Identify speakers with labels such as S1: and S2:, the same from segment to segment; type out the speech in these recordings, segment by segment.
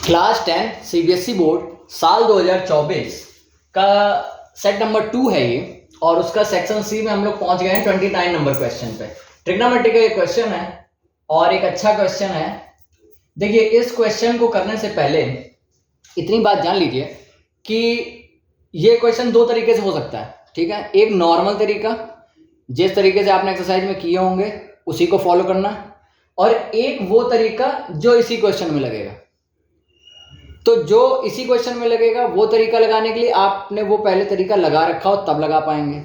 S1: Class 10 CBSE board साल 2024 का set number 2 है ये, और उसका सेक्शन सी में हम लोग पहुंच गए हैं 29 नंबर क्वेश्चन पे। ट्रिग्नोमेट्री का ये क्वेश्चन है और एक अच्छा क्वेश्चन है। देखिए, इस क्वेश्चन को करने से पहले इतनी बात जान लीजिए कि ये क्वेश्चन दो तरीके से हो सकता है, ठीक है। एक नॉर्मल तरीका, जिस तरीके से आपने एक्सरसाइज में किए होंगे उसी को फॉलो करना, और एक वो तरीका जो इसी क्वेश्चन में लगेगा। तो जो इसी क्वेश्चन में लगेगा वो तरीका लगाने के लिए आपने वो पहले तरीका लगा रखा हो तब लगा पाएंगे,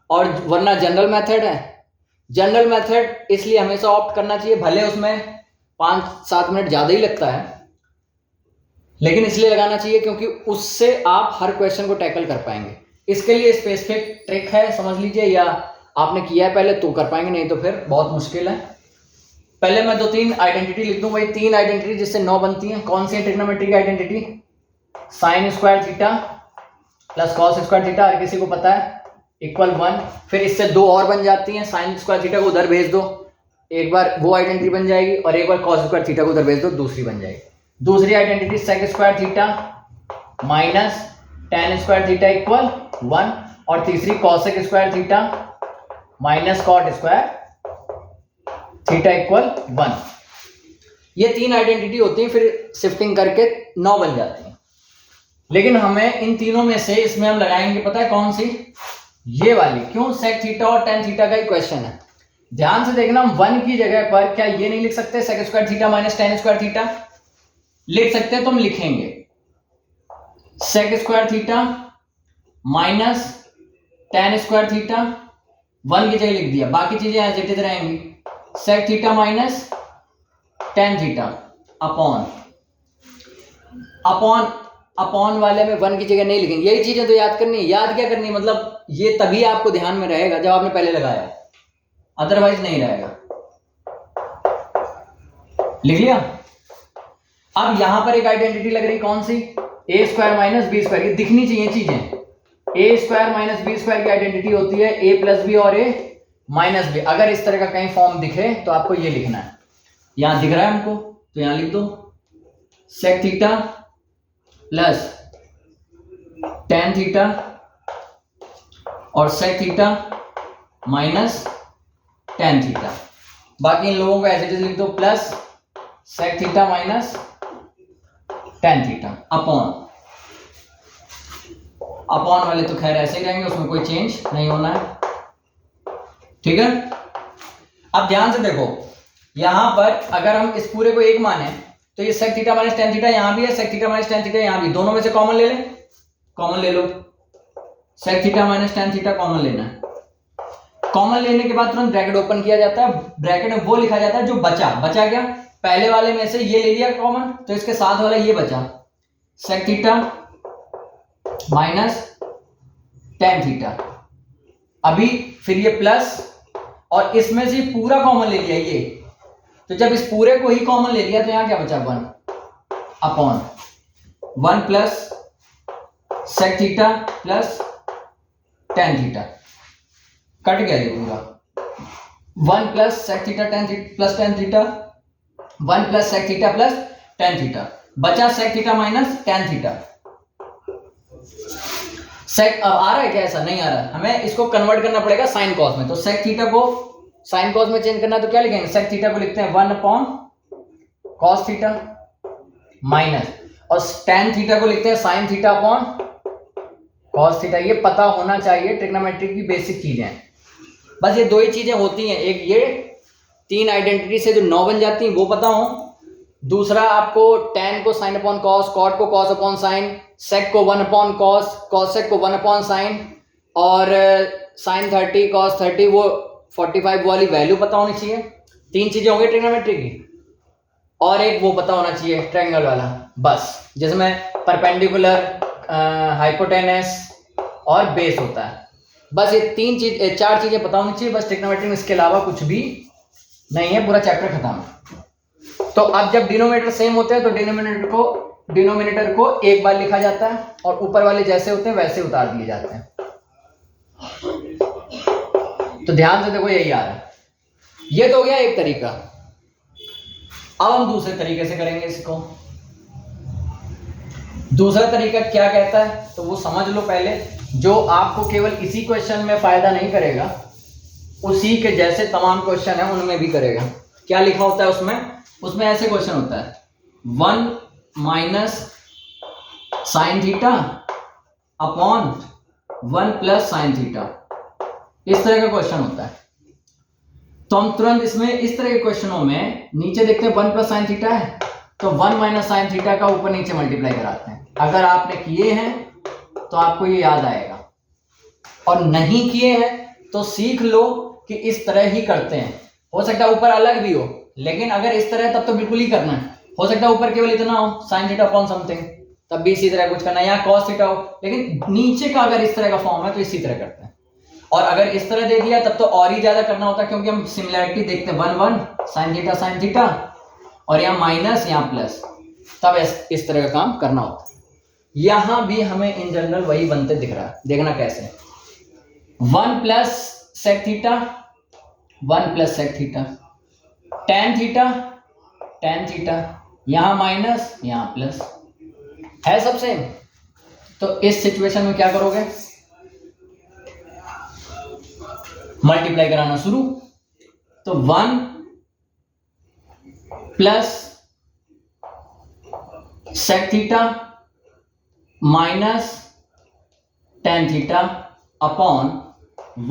S1: और वरना जनरल मेथड है। जनरल मेथड इसलिए हमेशा ऑप्ट करना चाहिए, भले उसमें 5-7 मिनट ज़्यादा ही लगता है, लेकिन इसलिए लगाना चाहिए क्योंकि उससे आप हर क्वेश्चन को टैकल कर पाएंगे। इसके लिए स्पेसिफिक ट्रिक है, समझ लीजिए, या आपने किया है पहले तो कर पाएंगे, नहीं तो फिर बहुत मुश्किल है। पहले मैं 2-3 आइडेंटिटी लिख दूं भाई, 3 आइडेंटिटी जिससे 9 बनती हैं। कौन सी है ट्रिग्नोमेट्री की identity? Sine square theta plus cos square theta, हर किसी को पता है, इक्वल 1। फिर इससे 2 और बन जाती हैं, साइन स्क्वायर थीटा को उधर भेज दो, एक बार वो आइडेंटिटी बन जाएगी, और एक बार कॉस स्क्वायर थीटा को उधर भेज दो, दूसरी बन जाएगी। दूसरी identity sec square theta minus tan square theta equal 1, और तीसरी cosec square theta minus cot square theta equal 1। ये 3 आइडेंटिटी होती हैं, फिर शिफ्टिंग करके 9 बन जाती हैं। लेकिन हमें इन तीनों में से इसमें हम लगाएंगे, पता है कौन सी? ये वाली। क्यों? सेक थीटा और टेन थीटा का ही क्वेश्चन है। ध्यान से देखना, हम 1 की जगह पर क्या ये नहीं लिख सकते sec square theta minus tan square theta? लिख सकते हैं, तो हम लिखेंगे sec square theta minus tan square theta, 1 की जगह लिख दिया, बाकी चीजें एज इट इज रहेंगी। Sec theta minus tan theta upon upon upon वाले में 1 की जगह नहीं लिखेंगे। यही चीजें तो याद करनी है। याद क्या करनी है, मतलब ये तभी आपको ध्यान में रहेगा जब आपने पहले लगाया, अदरवाइज नहीं रहेगा। लिख लिया? अब यहां पर एक आइडेंटिटी लग रही, कौन सी? ए स्क्वायर माइनस बी स्क्वायर। ये दिखनी चाहिए चीजें। ए स्क्वायर माइनस बी स्क्वायर की आइडेंटिटी होती है ए प्लस बी और ए माइनस बी। अगर इस तरह का कहीं फॉर्म दिखे तो आपको ये लिखना है। यहां दिख रहा है हमको, तो यहां लिख दो sec theta plus tan theta और sec theta minus tan theta. बाकी इन लोगों को एज इट इज लिख दो, plus sec theta minus tan theta upon upon वाले तो खैर ऐसे ही रहेंगे, उसमें कोई चेंज नहीं होना है, ठीक है। अब ध्यान से देखो, यहां पर अगर हम इस पूरे को 1 माने तो ये sec theta minus tan theta यहां भी है, sec theta minus tan theta यहां भी, दोनों में से कॉमन ले लें। कॉमन ले लो, sec theta minus tan theta common लेना है। कॉमन लेने के बाद तुरंत ब्रैकेट ओपन किया जाता है, ब्रैकेट में वो लिखा जाता है जो बचा। बचा क्या? पहले वाले में से ये ले लिया कॉमन, तो इसके साथ वाला ये बचा, sec theta minus tan theta. अभी फिर ये प्लस, और इसमें से पूरा कॉमन ले लिया ये, तो जब इस पूरे को ही कॉमन ले लिया तो यहां क्या बचा? 1 upon 1 plus sec theta plus tan theta. Cut गया ये पूरा, 1 plus sec theta plus tan theta, 1 plus sec theta plus tan theta, बचा sec theta minus tan theta. Sec अब आ रहा है क्या? ऐसा नहीं आ रहा है, हमें इसको कन्वर्ट करना पड़ेगा साइन कॉस में। तो सेक थीटा को साइन कॉस में चेंज करना है तो क्या लिखेंगे? सेक थीटा को लिखते हैं 1 अपॉन कॉस थीटा माइनस, और टेन थीटा को लिखते हैं sine theta upon cos theta. ये पता होना चाहिए, ट्रिग्नोमेट्री की बेसिक चीजें हैं। बस ये 2 ही चीजें होती हैं, एक ये 3 आइडेंटिटी से जो 9 बन जाती हैं वो पता हो, दूसरा आपको टेन को साइन अपॉन कॉस, कॉट को कॉस अपॉन साइन, सेक को 1 अपॉन कॉस, कॉसेक को 1 अपॉन साइन, और साइन 30 कॉस 30 वो 45 वाली वैल्यू पता होनी चाहिए। 3 चीजें होंगी ट्रिग्नोमेट्री की, और एक वो पता होना चाहिए ट्रायंगल वाला, बस, जिसमें परपेंडिकुलर, हाइपोटेनस और बेस होता है। बस ये 4 चीजें पता होनी चाहिए बस ट्रिग्नोमेट्री में, इसके अलावा कुछ भी नहीं है, पूरा चैप्टर खत्म। तो अब जब डिनोमिनेटर सेम होते हैं तो डिनोमिनेटर को एक बार लिखा जाता है, और ऊपर वाले जैसे होते हैं वैसे उतार दिए जाते हैं। तो ध्यान से देखो, यही आ रहा है। ये तो हो गया एक तरीका। अब हम दूसरे तरीके से करेंगे इसको। दूसरा तरीका क्या कहता है तो वो समझ लो पहले, जो आपको केवल इसी क्वेश्चन में फायदा नहीं करेगा, उसी के जैसे तमाम क्वेश्चन है उनमें भी करेगा। क्या लिखा होता है उसमें ऐसे क्वेश्चन होता है 1 minus sine theta upon 1 plus sine theta, इस तरह का क्वेश्चन होता है। तो हम तुरंत इसमें इस तरह के क्वेश्चनों में नीचे देखते हैं 1 प्लस साइन थीटा है, तो 1 माइनस साइन थीटा का ऊपर नीचे मल्टीप्लाई कराते हैं। अगर आपने किए हैं तो आपको ये याद आएगा, और नहीं किए हैं तो सीख लो कि इस तरह ही करते हैं। हो सकता है ऊपर अलग भी हो, लेकिन अगर इस तरह तब तो बिल्कुल ही करना है। हो सकता है ऊपर केवल इतना हो साइन थीटा अपॉन समथिंग, तब भी इसी तरह कुछ करना है, या कॉस थीटा हो, लेकिन नीचे का अगर इस तरह का फॉर्म है तो इसी तरह करते हैं। और अगर इस तरह दे दिया तब तो और ही ज्यादा करना होता है, क्योंकि हम सिमिलैरिटी देखते हैं 1 1 साइन थीटा और यहाँ माइनस यहाँ प्लस, तब इस तरह का काम करना होता है। यहां भी हमें इन जनरल वही बनते दिख रहा है, देखना कैसे। 1 plus sec theta 1 plus sec theta, tan theta, यहां माइनस यहां प्लस, है सब सेम। तो इस सिचुएशन में क्या करोगे, मल्टीप्लाई कराना शुरू। तो 1 plus sec theta minus tan theta upon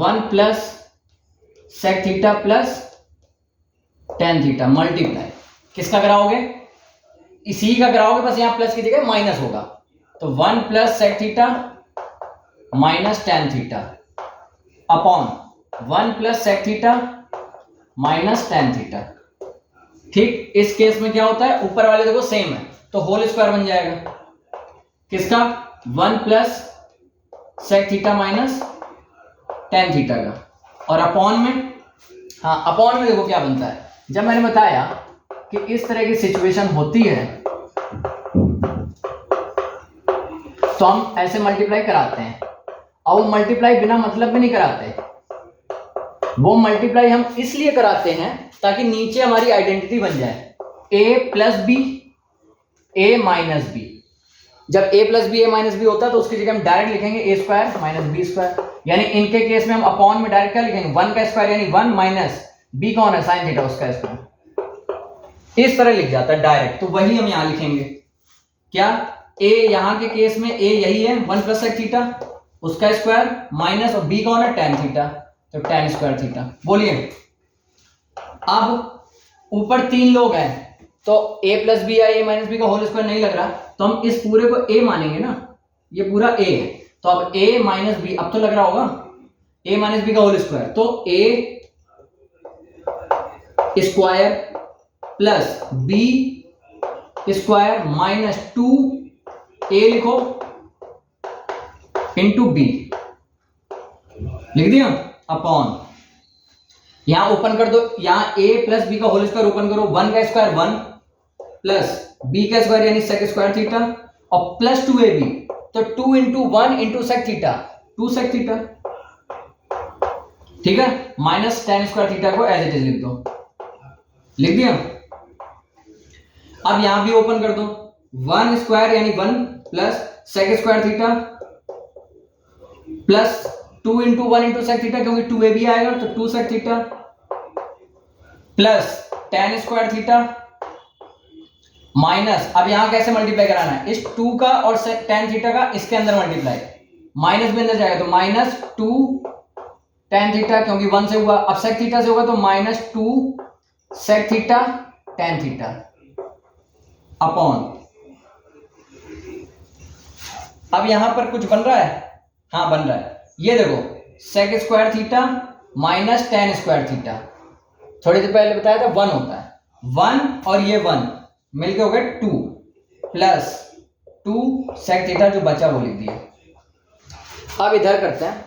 S1: 1 plus sec theta plus tan theta multiply, किसका कराओगे, इसी का कराओगे, बस यहां प्लस की जगह माइनस होगा। तो 1 plus sec theta minus tan theta upon 1 plus sec theta minus tan theta. ठीक, इस केस में क्या होता है, ऊपर वाले देखो सेम है तो होल स्क्वायर बन जाएगा किसका, 1 plus sec theta minus tan theta का, और अपॉन में, हाँ अपॉन में देखो क्या बनता है। जब मैंने बताया कि इस तरह की सिचुएशन होती है तो हम ऐसे मल्टीप्लाई कराते हैं, और वो मल्टीप्लाई बिना मतलब में नहीं कराते, वो मल्टीप्लाई हम इसलिए कराते हैं ताकि नीचे हमारी आइडेंटिटी बन जाए, a plus B A minus B. जब a plus B A minus B होता है तो उसकी जगह हम डायरेक्ट लिखेंगे a square minus B square, यानी इनके केस में हम अपॉन में डायरेक्ट क्या लिखेंगे, 1 का स्क्वायर, यानी 1 माइनस b कौन है, साइन थीटा, उसका स्क्वायर, इस तरह लिख जाता है डायरेक्ट। तो वही हम यहां लिखेंगे, क्या, a यहां के केस में a यही है 1 प्लस सेक थीटा उसका स्क्वायर माइनस, और b कौन है, टेन थीटा, तो टेन स्क्वायर थीटा। बोलिए, अब ऊपर 3 लोग हैं तो a प्लस बी या a माइनस बी का होल स्क्वायर नहीं लग रहा, तो हम इस पूरे को a मानेंगे ना, ये पूरा a है, तो अब a माइनस बी, अब तो लग रहा होगा a माइनस बी का होल स्क्वायर, तो a square plus b square minus 2a लिखो इंटू b, लिख दिया, अपॉन यहां ओपन कर दो, यहां a प्लस बी का होल स्क्वायर ओपन करो, 1 का स्क्वायर 1 प्लस b का स्क्वायर यानी सेक स्क्वायर थीटा, और प्लस 2ab, तो 2 into 1 into sec theta, 2 sec theta, ठीक है, माइनस टेन स्क्वायर थीटा को एज इट इज लिख दो, लिख दिया। अब यहां भी ओपन कर दो, 1 स्क्वायर यानी 1 plus sec square theta plus 2 into 1 into sec theta, क्योंकि 2ab आएगा तो 2 sec theta plus tan square theta minus, अब यहां कैसे मल्टीप्लाई कराना है, इस 2 का और टेन थीटा का इसके अंदर मल्टीप्लाई, माइनस भी अंदर जाएगा तो माइनस 2 टेन थीटा, क्योंकि 1 से हुआ, अब सेक थीटा से होगा तो minus 2 sec theta tan theta upon, अब यहां पर कुछ बन रहा है, हाँ बन रहा है, ये देखो sec square theta minus tan square theta, थोड़ी देर पहले बताया था 1 होता है, 1 और ये 1 मिलके हो गए 2 प्लस 2 सेक थीटा, जो बचा वो लिख दिया। अब इधर करते हैं,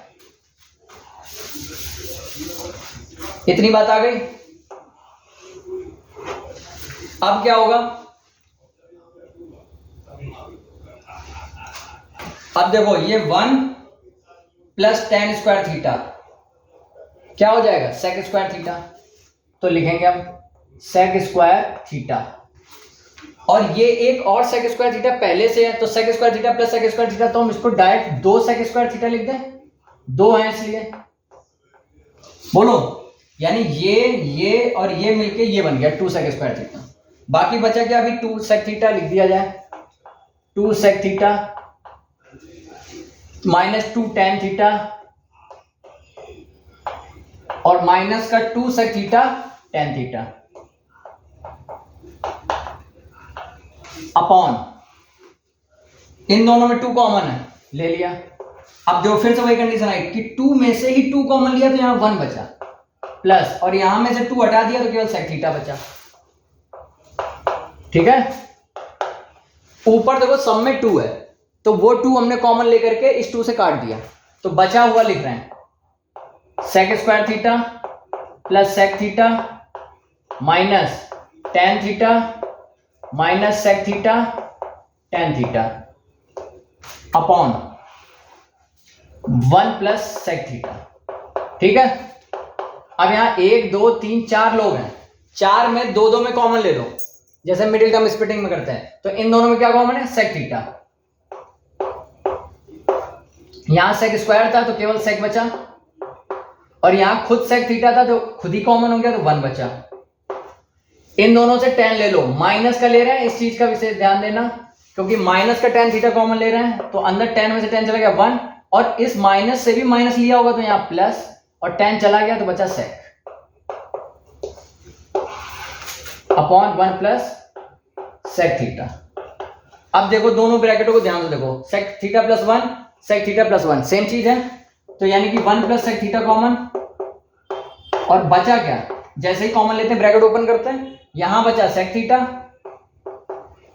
S1: इतनी बात आ गई। अब क्या होगा, अब देखो ये 1 प्लस टेन स्क्वायर थीटा क्या हो जाएगा, सेक स्क्वायर थीटा, तो लिखेंगे हम सेक स्क्वायर थीटा, और ये एक और सेक स्क्वायर थीटा पहले से है, तो sec square theta plus sec square theta, तो हम इसको डायरेक्ट 2 सेक स्क्वायर थीटा लिख दें, 2 है इसलिए। बोलो, यानी ये और ये मिलके ये बन गया 2 सेक स्क्वायर थीटा। बाकी बचा क्या, अभी 2 सेक थीटा लिख दिया जाए, 2 sec theta minus 2 tan theta और माइनस का 2 sec theta tan theta upon, इन दोनों में 2 कॉमन है, ले लिया। अब जो फिर से वही कंडीशन आई कि 2 में से ही 2 कॉमन लिया तो यहां 1 बचा, प्लस और यहां में से 2 हटा दिया तो केवल सेक थीटा बचा। ठीक है, ऊपर देखो सब में 2 है, तो वो 2 हमने कॉमन लेकर के इस 2 से काट दिया, तो बचा हुआ लिख रहे हैं sec square theta plus sec theta minus tan theta minus sec theta tan theta upon 1 plus sec theta. ठीक है, अब यहां 1 2 3 4 लोग हैं, 4 में 2 2 में कॉमन ले लो, जैसे मिडिल टर्म स्प्लिटिंग में करते हैं। तो इन दोनों में क्या कॉमन है, सेक थीटा। यहां सेक स्क्वायर था तो केवल सेक बचा, और यहां खुद सेक थीटा था तो खुद ही कॉमन हो गया तो 1 बचा। इन दोनों से 10 ले लो, माइनस का ले रहे हैं, इस चीज का विशेष ध्यान देना, क्योंकि माइनस का टेन थीटा कॉमन ले रहे हैं, तो अंदर 10 में से 10 चला गया 1, और इस माइनस से भी माइनस लिया होगा तो यहां प्लस, और 10 चला गया तो बचा sec upon 1 plus sec theta. अब देखो दोनों ब्रैकेटों को ध्यान से देखो, sec theta plus 1 sec theta plus 1 same चीज है, तो यानी कि 1 प्लस सेक थीटा कॉमन, और बचा क्या, जैसे ही कॉमन लेते हैं ब्रैकेट ओपन करते हैं, यहां बचा सेक थीटा,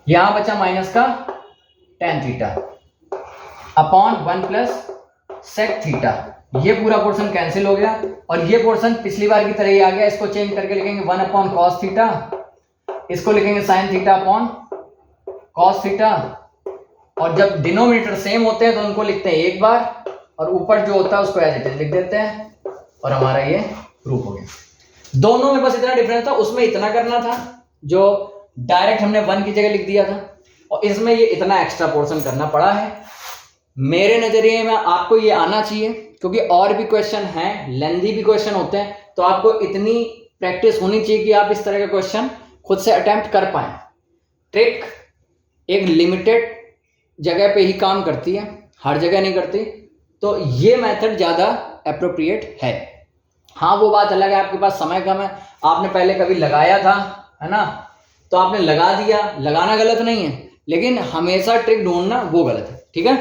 S1: यहां बचा माइनस का tan theta upon 1 plus sec theta. ये पूरा पोर्शन कैंसिल हो गया, और ये पोर्शन पिछली बार की तरह ही आ गया। इसको चेंज करके लिखेंगे 1 अपॉन कॉस थीटा, इसको लिखेंगे sine theta upon cos theta, और जब डिनोमिनेटर सेम होते हैं तो उनको लिखते हैं एक बार, और ऊपर जो होता है उसको एज इट इज लिख देते हैं, और हमारा ये प्रूफ हो गया। दोनों में बस इतना डिफरेंस था, उसमें इतना करना था जो डायरेक्ट हमने 1 की जगह लिख दिया था, और इसमें ये इतना एक्स्ट्रा पोर्शन करना पड़ा है। मेरे नजरिए में आपको ये आना चाहिए, क्योंकि और भी क्वेश्चन हैं, लेंथी भी क्वेश्चन होते हैं, तो आपको इतनी प्रैक्टिस होनी चाहिए कि आप इस तरह का क्वेश्चन खुद से अटेम्प्ट कर पाए। ट्रिक एक लिमिटेड जगह पे ही काम करती है, हर जगह नहीं करती, तो ये मेथड ज्यादा एप्रोप्रिएट है। हाँ, वो बात अलग है, आपके पास समय कम है, आपने पहले कभी लगाया था, है ना, तो आपने लगा दिया, लगाना गलत नहीं है, लेकिन हमेशा ट्रिक ढूंढना वो गलत है। ठीक है।